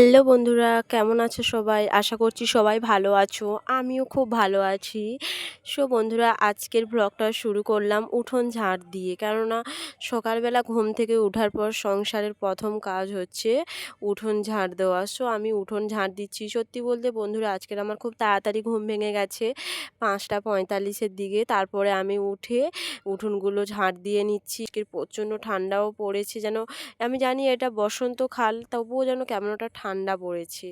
Hello বন্ধুরা, কেমন আছো সবাই? আশা করছি সবাই ভালো আছো। আমিও খুব ভালো আছি। বন্ধুরা, আজকের ব্লগটা শুরু করলাম উঠোন ঝাড় দিয়ে। কেননা সকালবেলা ঘুম থেকে ওঠার পর সংসারের প্রথম কাজ হচ্ছে উঠোন ঝাড় দেওয়া। আমি উঠোন ঝাড় দিচ্ছি। সত্যি বলতে বন্ধুরা, আজকের আমার খুব তাড়াতাড়ি ঘুম ভেঙে গেছে 5টা 45-এর দিকে। তারপরে আমি উঠে উঠোনগুলো ঝাড় দিয়ে নিচ্ছি। আজকের প্রচণ্ড ঠান্ডাও পড়েছে, যেন আমি জানি এটা বসন্তকাল, তবুও যেন কেমন একটা ঠান্ডা পড়েছে।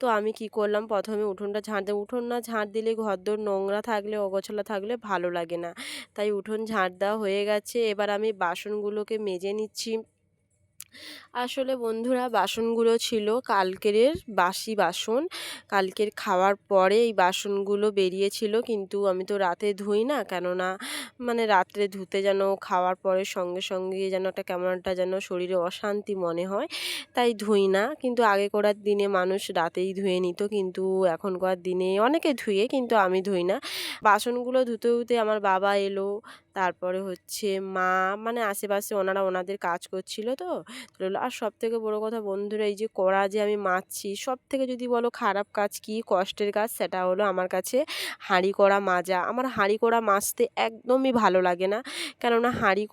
তো আমি কি করলাম, প্রথমে উঠোনটা ঝাড় দেবো। উঠোন না ঝাড় দিলে ঘরদোর নোংরা থাকলে, অগোছালো থাকলে ভালো লাগে না। তাই উঠোন ঝাড় দেওয়া হয়ে গেছে। এবার আমি বাসনগুলোকে মেজে নিচ্ছি। আসলে বন্ধুরা, বাসনগুলো ছিল কালকের বাসি বাসন। কালকের খাওয়ার পরে এই বাসনগুলো বেরিয়েছিল, কিন্তু আমি তো রাতে ধুই না। কেননা রাত্রে ধুতে যেন খাওয়ার পরে সঙ্গে সঙ্গে যেন একটা কেমন একটা যেন শরীরে অশান্তি মনে হয়, তাই ধুই না। কিন্তু আগেকার দিনে মানুষ রাতেই ধুয়ে নিত, কিন্তু এখনকার দিনে অনেকে ধুয়ে, কিন্তু আমি ধুই না। বাসনগুলো ধুতে ধুতে আমার বাবা এলো, তারপরে হচ্ছে মা, আশেপাশে ওনারা ওনাদের কাজ করছিল তো রইলো। আর সবথেকে বড় কথা বন্ধুরা, এই যে কড়া যে আমি মাজছি, সবথেকে যদি বলো খারাপ কাজ কি, কষ্টের কাজ, সেটা হলো আমার কাছে হাঁড়ি কড়া মাজা। আমার হাঁড়ি কড়া মাজতে একদমই ভালো লাগে না। কেননা হাঁড়ি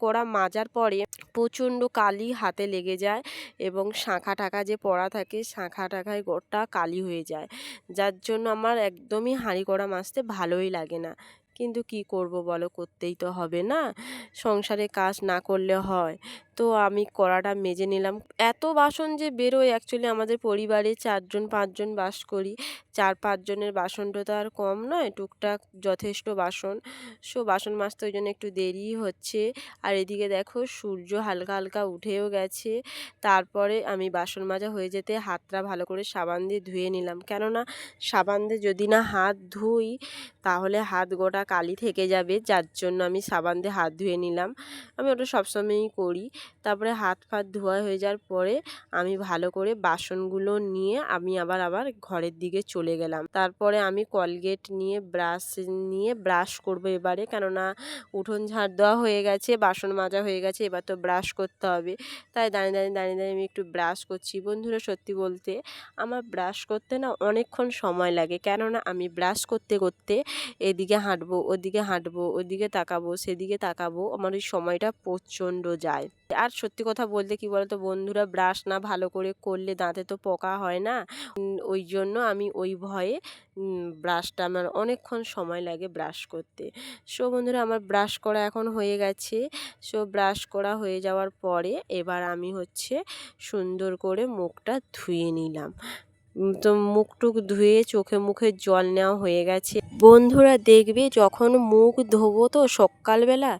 কড়া মাজার পরে প্রচণ্ড কালি হাতে লেগে যায়, এবং শাঁখা টাকা যে পড়া থাকে, শাঁখা টাকায় গোটা কালি হয়ে যায়, যার জন্য আমার একদমই হাঁড়ি কড়া মাজতে ভালোই লাগে না। কিন্তু কি করব বলো, করতেই তো হবে না, সংসারে কাজ না করলে হয়। তো আমি কড়াটা মেজে নিলাম। এত বাসন যে বেরোয়, অ্যাকচুয়ালি আমাদের পরিবারে 4-5 জন বাস করি। 4-5 জনের বাসনটা তো আর কম নয়, টুকটাক যথেষ্ট বাসন। বাসন মাজতে ওই জন্য একটু দেরিই হচ্ছে। আর এদিকে দেখো সূর্য হালকা হালকা উঠেও গেছে। তারপরে আমি বাসন মাজা হয়ে যেতে হাতটা ভালো করে সাবান দিয়ে ধুয়ে নিলাম। কেননা সাবান দিয়ে যদি না হাত ধুই, তাহলে হাত গোটা কালি থেকে যাবে, যার জন্য আমি সাবান দিয়ে হাত ধুয়ে নিলাম। আমি ওটা সবসময়ই করি। তারপরে হাত ফাত ধোয়া হয়ে যাওয়ার পরে আমি ভালো করে বাসনগুলো নিয়ে আমি আবার ঘরের দিকে চলে গেলাম। তারপরে আমি কলগেট নিয়ে ব্রাশ করব এবারে। কেননা উঠোন ঝাড় দেওয়া হয়ে গেছে, বাসন মাজা হয়ে গেছে, এবার তো ব্রাশ করতে হবে। তাই দাঁড়িয়ে আমি একটু ব্রাশ করছি। বন্ধুরা, সত্যি বলতে আমার ব্রাশ করতে না অনেকক্ষণ সময় লাগে। কেননা আমি ব্রাশ করতে করতে এদিকে হাঁটবো, ওদিকে হাঁটবো, ওদিকে তাকাবো, সেদিকে তাকাবো, আমার ওই সময়টা প্রচণ্ড যায়। আর সত্যি কথা বলতে কি বলতো বন্ধুরা, ব্রাশ না ভালো করে করলে দাঁতে তো পোকা হয় না। ওই জন্য আমি ওই ভয়ে ব্রাশটা আমার অনেকক্ষণ সময় লাগে ব্রাশ করতে। বন্ধুরা, আমার ব্রাশ করা এখন হয়ে গেছে। ব্রাশ করা হয়ে যাওয়ার পরে এবার আমি হচ্ছে সুন্দর করে মুখটা ধুয়ে নিলাম। তো মুখ টুক ধুয়ে চোখে মুখে জল নেওয়া হয়ে গেছে। বন্ধুরা, দেখবে যখন মুখ ধোবো তো সকালবেলা,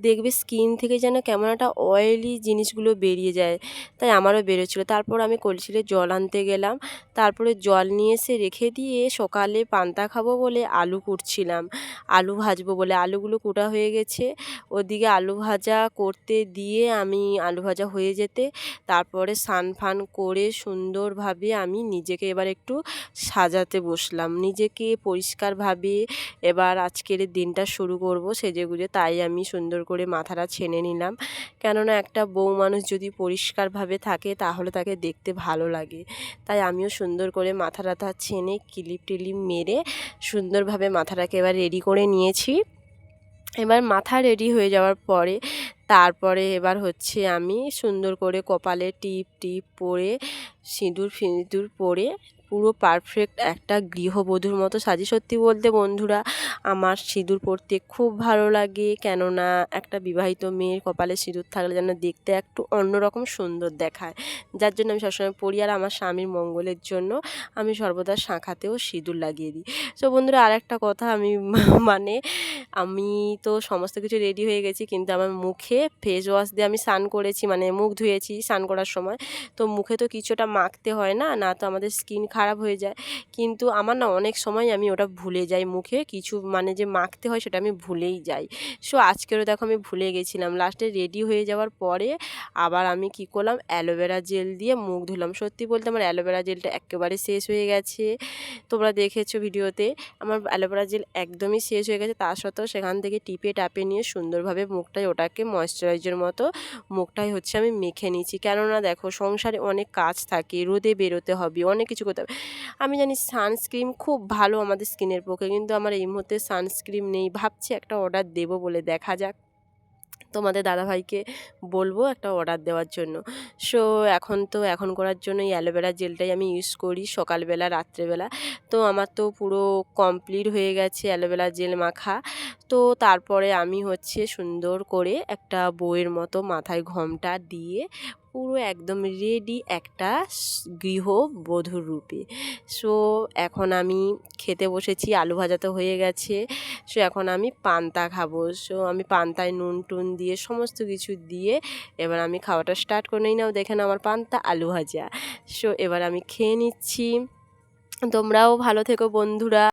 দেখবে স্কিন থেকে যেন কেমন একটা অয়েলি জিনিসগুলো বেরিয়ে যায়। তাই আমারও বেরোচ্ছিলো। তারপর আমি কলসিতে জল আনতে গেলাম। তারপরে জল নিয়ে এসে রেখে দিয়ে সকালে পান্তা খাবো বলে আলু কুটছিলাম, আলু ভাজবো বলে। আলুগুলো কুটা হয়ে গেছে। ওদিকে আলু ভাজা করতে দিয়ে আমি আলু ভাজা হয়ে যেতে তারপরে স্নান ফান করে সুন্দরভাবে আমি নিজেকে এবার একটু সাজাতে বসলাম। নিজেকে পরিষ্কারভাবে এবার আজকের দিনটা শুরু করব সেজেগুজে। তাই আমি সুন্দর করে মাথাটা ছেনে নিলাম। কেননা একটা বউ মানুষ যদি পরিষ্কারভাবে থাকে, তাহলে তাকে দেখতে ভালো লাগে। তাই আমিও সুন্দর করে মাথা টাথা ছেনে ক্লিপ টিলিপ মেরে সুন্দরভাবে মাথাটাকে এবার রেডি করে নিয়েছি। এবার মাথা রেডি হয়ে যাওয়ার পরে তারপরে এবার হচ্ছে আমি সুন্দর করে কপালে টিপ টিপ পরে সিঁদুর ফিঁদুর পরে পুরো পারফেক্ট একটা গৃহবধূর মতো সাজি। সত্যি বলতে বন্ধুরা, আমার সিঁদুর পরতে খুব ভালো লাগে। কেননা একটা বিবাহিত মেয়ের কপালে সিঁদুর থাকলে যেন দেখতে একটু অন্যরকম সুন্দর দেখায়, যার জন্য আমি সবসময় পরি। আর আমার স্বামীর মঙ্গলের জন্য আমি সর্বদা শাঁখাতেও সিঁদুর লাগিয়ে দিই। বন্ধুরা, আর একটা কথা, আমি তো সমস্ত কিছু রেডি হয়ে গেছি, কিন্তু আমার মুখে ফেস ওয়াশ দিয়ে আমি স্নান করেছি, মুখ ধুয়েছি স্নান করার সময়। তো মুখে তো কিছুটা মাখতে হয় না, না তো আমাদের স্কিন খারাপ হয়ে যায়, কিন্তু আমার না অনেক সময় আমি ওটা ভুলে যাই, মুখে কিছু মানে যে মাখতে হয় সেটা আমি ভুলেই যাই। সো আজকেরও দেখো আমি ভুলে গেছিলাম। লাস্টে রেডি হয়ে যাওয়ার পরে আবার আমি কি করলাম, অ্যালোভেরা জেল দিয়ে মুখ ধুলাম। সত্যি বলতে আমার অ্যালোভেরা জেলটা একেবারে শেষ হয়ে গেছে। তোমরা দেখেছো ভিডিওতে আমার অ্যালোভেরা জেল একদমই শেষ হয়ে গেছে। তা সত্ত্বেও সেখান থেকে টিপে টাপে নিয়ে সুন্দরভাবে মুখটায় ওটাকে ময়েশ্চারাইজার মতো মুখটাই হচ্ছে আমি মেখে নিয়েছি। কেননা দেখো সংসারে অনেক কাজ থাকে, রোদে বেরোতে হবে, অনেক কিছু করতে হবে। আমি জানি সানস্ক্রিন খুব ভালো আমাদের স্কিনের পক্ষে, কিন্তু আমার এই মুহূর্তে সানস্ক্রিন নেই। ভাবছি একটা অর্ডার দেবো বলে, দেখা যাক। তোমাদের দাদাভাইকে বলবো একটা অর্ডার দেওয়ার জন্য। সো এখন করার জন্য এই অ্যালোভেরা জেলটাই আমি ইউজ করি সকালবেলা রাত্রেবেলা। তো আমার তো পুরো কমপ্লিট হয়ে গেছে অ্যালোভেরা জেল মাখা। তো তারপরে আমি হচ্ছে সুন্দর করে একটা বউয়ের মতো মাথায় ঘোমটা দিয়ে পুরো একদম রেডি একটা গৃহবধূর রূপে। সো এখন আমি খেতে বসেছি, আলু ভাজা তো হয়ে গেছে। সো এখন আমি পান্তা খাবো। সো আমি পান্তায় নুন টুন দিয়ে সমস্ত কিছু দিয়ে এবার আমি খাওয়াটা স্টার্ট করে নিই। নাও দেখেন আমার পান্তা আলু ভাজা। সো এবার আমি খেয়ে নিচ্ছি। তোমরাও ভালো থেকো বন্ধুরা।